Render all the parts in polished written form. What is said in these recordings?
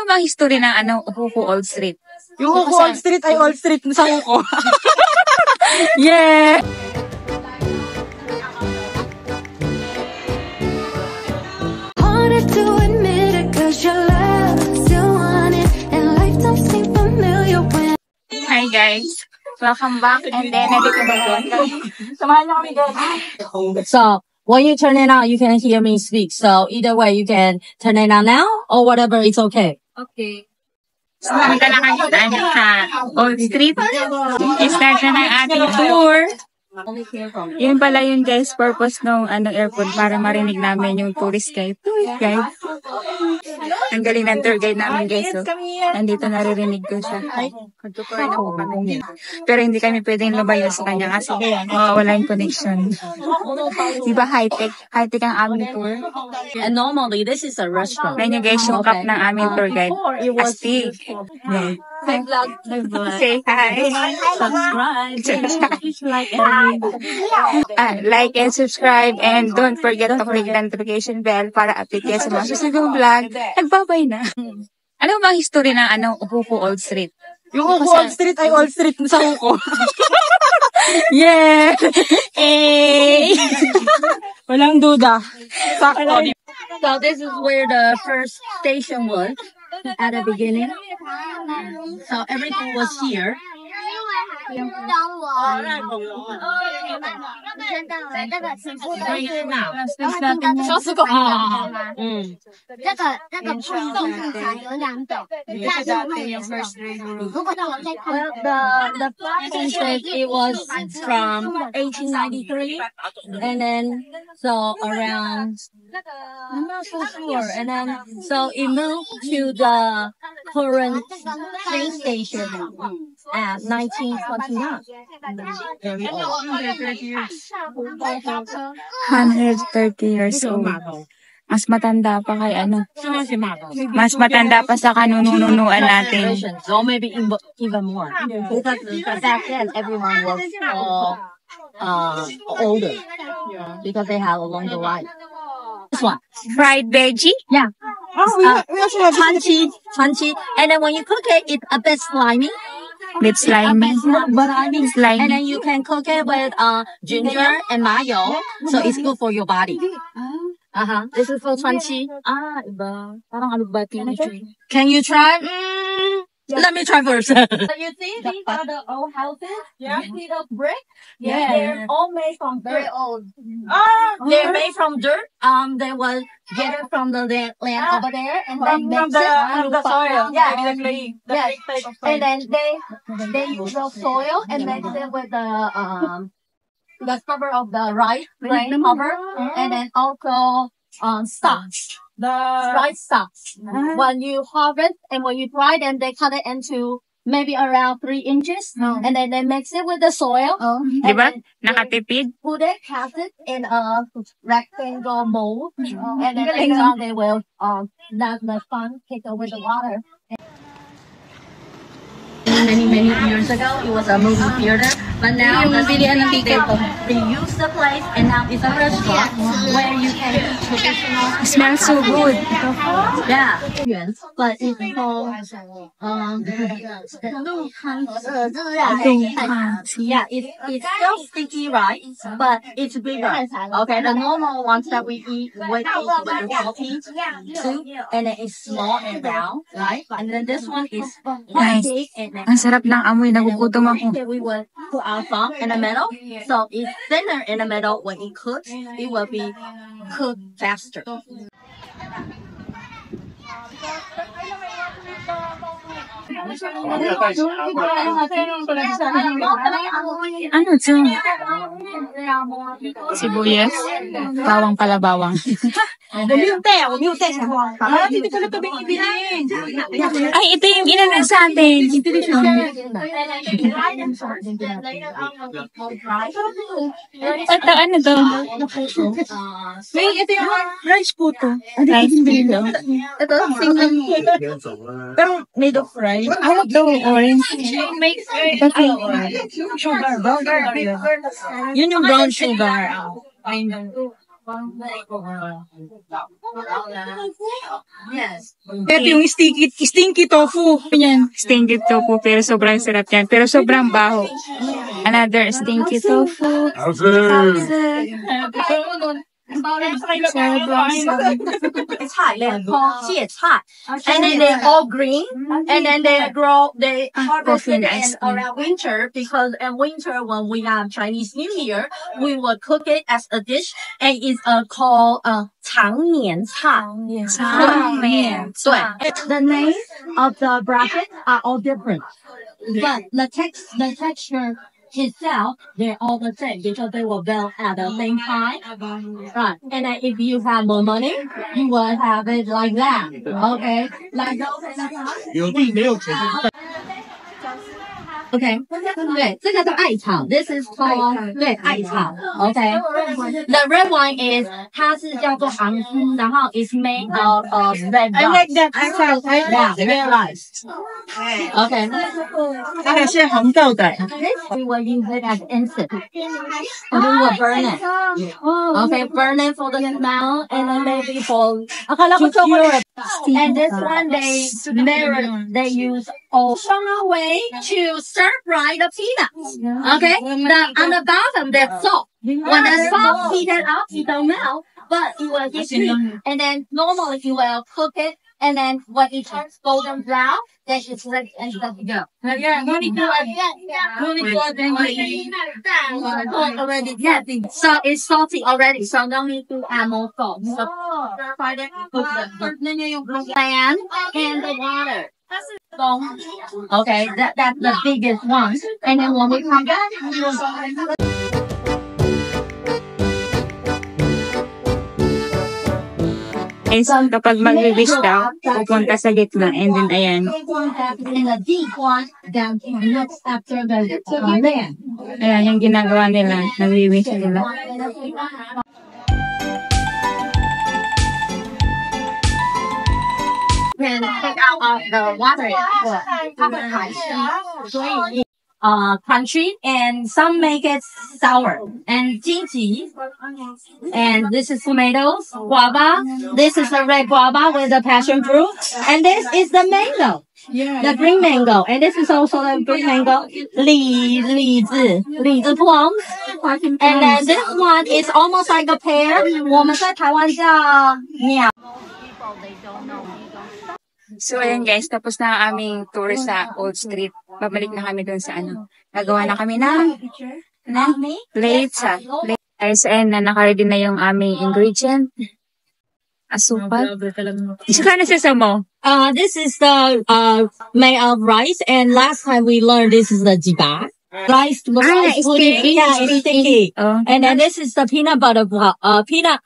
Ano bang history ng Huko Old Street? Yung Huko Old Street ay Old Street sa Huko. Yeah! Harder to admit it 'cause your love still want it and life don't seem familiar when. Hi guys! Welcome back and then nandito ba doon? Samahan niyo kami guys. So, when you turn it on, you can hear me speak. So, either way, you can turn it on now or whatever, it's okay. Okay. So, punta na kami sa Old Street. I-start na ng ating tour. Yun pala yun guys, purpose ng airport para marinig namin yung tourist guide. Ang galing ng tour guide namin guys. So, nandito naririnig ko siya. Magtutuloy na po kami. Pero hindi kami pwedeng lumayo sa kanya kasi wala yung connection. Diba high-tech? High-tech ang aming tour. And normally, this is a restaurant. Then yung guys, yung cup ng aming tour guide. Astig. Yeah. Hi vlog. Say hi. Subscribe. Like and subscribe and don't forget to click the notification bell para update kayo sa mga susunod vlog. Nagbabay na. Ano bang history ng Huko Old Street? Yung Huko Old Street ay Old Street sa Huko. Yeah! Eh! Walang duda. Sakto. So this is where the first station was at the beginning. So everything was here. The first entrance, it was from 1893, and then so around, I'm not so sure, and then so it moved to the current train station at 1929. Very old. 130 years old. Mas matanda pa kay Mas matanda pa sa kanununuan natin. So maybe even more. Because back then everyone was older. Because they have a longer life. This one. Fried veggie? Yeah. We also have Crunchy. And then when you cook it, it's a bit slimy. With slimy. But I mean, Slimy. and then you can cook it with ginger and mayo. So it's good for your body. This is for crunchy. Iba. Parang alugbati na siya. Can you try? Let me try first. So you see, these are the old houses. Yeah. You see those bricks? Yeah. They're all made from very old. They're made from dirt. They will get it from the land over there and then mix it. the soil. Yeah. The clay. The Yes. clay type of And soil. then they use the soil and mix it with the cover of the rice cover, and then also stalks. The Rice stalks. When you harvest and when you dry them, they cut it into maybe around 3 inches, and then they mix it with the soil. Di ba? Nakatipid? Put it, cast it in a rectangle mold, and then later on they will let the sun take over the water. Many years ago, it was a movie theater, but now they use the place, and now it's a restaurant where you can eat traditional. It smells so good. Yeah, but it's called yeah, it's still sticky rice, but it's bigger. Okay, the normal ones that we eat with the salty soup, and then it's small and round, right? And then this one is Nice. big and then Ang sarap ng amoy. Nagugutom ako. we will put our thumb in the middle, so it's thinner in the middle. When it cooks, it will be cooked faster. Ano ito? Sibuyas? Bawang pala bawang. Ay, ito yung inanan sa atin. Ito, ano to? May, ito yung rice puto. Rice puto. Ito, single. pero made of rice. Ano to? Orange? Sugar, brown sugar. Yun yung brown sugar. Yes. Ito yung stinky tofu. Yan. Stinky tofu, pero sobrang sarap yan. Pero sobrang baho. Another stinky tofu. It's hot. They're called jiecai. And then they're all green. And then they harvest it in around winter because in winter when we have Chinese New Year, we will cook it as a dish and it's called 常年菜. The name of the brackets are all different. But the texture itself, they're all the same because they were built at the same time. Right. And then if you have more money, you will have it like that. Okay. Like those. Okay. 对，这个是艾草 This is called 对艾草 Okay. The red one is 它是叫做杭丝，然后 is made of red rice. I like that. Yeah, red rice. Okay. 这个是红豆的。 We will use it as incense. We will burn it. Okay, burn it for the smell and then maybe for to cure it. And this one they use Oshana way to stir fry the peanuts. Okay, on the bottom there's salt. When the salt heated up, you don't melt, but it will get sweet. And then normally you will cook it. And then when it turns golden brown, then it's ready and let it go. So it's salty already, so no need to add more salt. So fry it with the land and the water. Okay, that's the biggest one. And then when we come back, we will Guys, kapag mag-wish daw, pupunta sa gitna. And then, ayan. in a deep one down next after the land. Ayan, yung ginagawa nila. Nag-wish nila. Can take out of the water. Crunchy and some make it sour. And jinji. And this is tomatoes, guava. This is the red guava with the passion fruit. And this is the mango. The green mango. And this is also the green mango. 李子 plums. And then this one is almost like a pear. 我们在台湾叫鸟. So, ayan guys, tapos na ang aming tour sa Old Street. Babalik na kami dun sa ano. Nagawa na kami ng leitza. Guys, ayan na, nakaready na yung aming ingredient. Asukal. Saka na sa mo? This is the made of rice, and last time we learned this is the jiba. Rice pudding. Yeah, it's sticky. Oh. And then this is the peanut butter peanut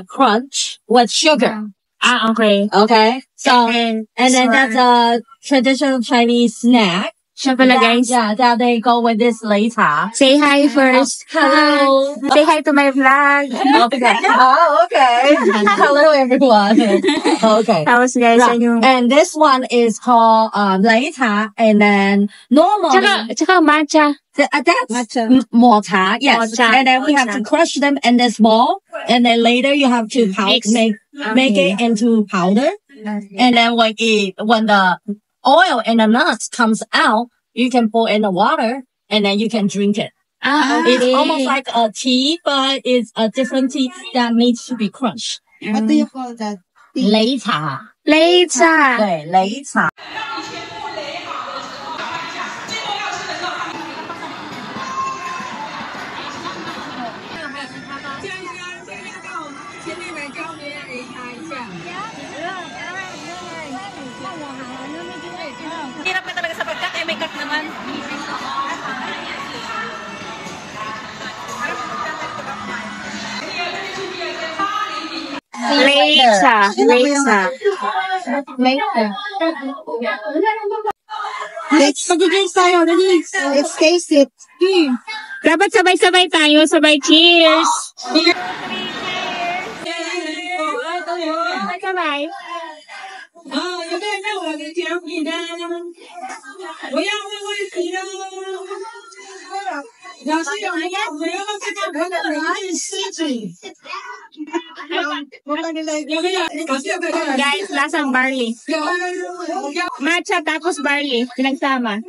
crunch with sugar. Okay. Okay. So and then that's a traditional Chinese snack. Siya pala guys. Yeah, that they go with this later. Say hi first. Hello. Say hi to my vlog. Okay. Oh, okay. Hello, everyone. Okay. Tapos guys, Right. yung... And this one is called later, and then normally Tsaka matcha. that's mortar. Yes, Mortar. and then we have to crush them in this small, and then later you have to make it into powder, and then when the oil and the nuts comes out, you can pour in the water, and then you can drink it. It's almost like a tea, but it's a different tea that needs to be crushed. What do you call that? Later. Leitza. 对，擂茶。Hirap ka talaga sa pagkat, may cut naman. Leitza. Mag-drinks tayo. Let's taste it. Dapat sabay-sabay tayo. Sabay. Cheers! Sabay. 有点让我给甜品的，我要会皮的。然后 Guys, lasang barley. Matcha tapos barley. Pinagsama.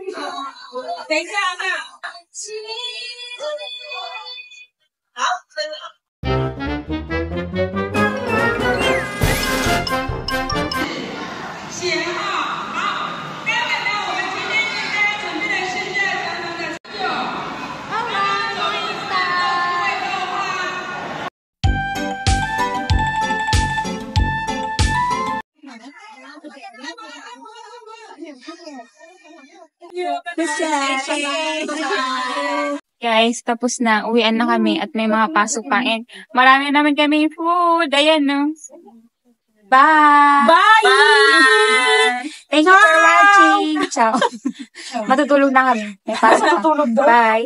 Guys, tapos na. Uwian na kami at may mga pasok pa. And marami naman kami food. Ayan, no? Bye! Bye! Thank you for watching. Ciao. Matutulog na kami. May pasok pa. Bye!